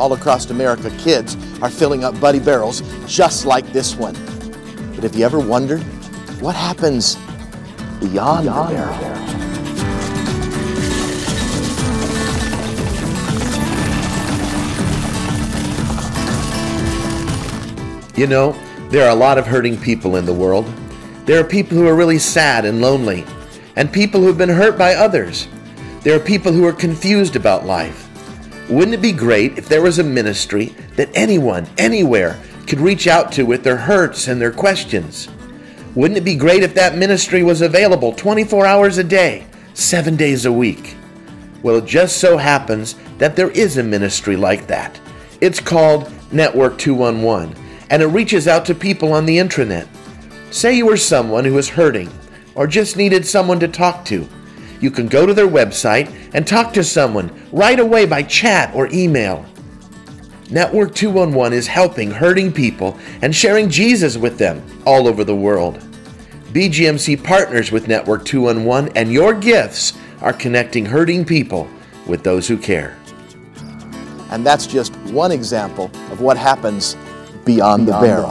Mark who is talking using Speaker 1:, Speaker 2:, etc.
Speaker 1: all across America, kids are filling up Buddy barrels just like this one. But have you ever wondered what happens beyond the barrel?
Speaker 2: You know, there are a lot of hurting people in the world. There are people who are really sad and lonely, and people who have been hurt by others. There are people who are confused about life. Wouldn't it be great if there was a ministry that anyone, anywhere, could reach out to with their hurts and their questions? Wouldn't it be great if that ministry was available 24 hours a day, 7 days a week? Well, it just so happens that there is a ministry like that. It's called Network 211. And it reaches out to people on the intranet. Say you were someone who was hurting or just needed someone to talk to. You can go to their website and talk to someone right away by chat or email. Network 211 is helping hurting people and sharing Jesus with them all over the world. BGMC partners with Network 211, and your gifts are connecting hurting people with those who care.
Speaker 1: And that's just one example of what happens beyond the barrel.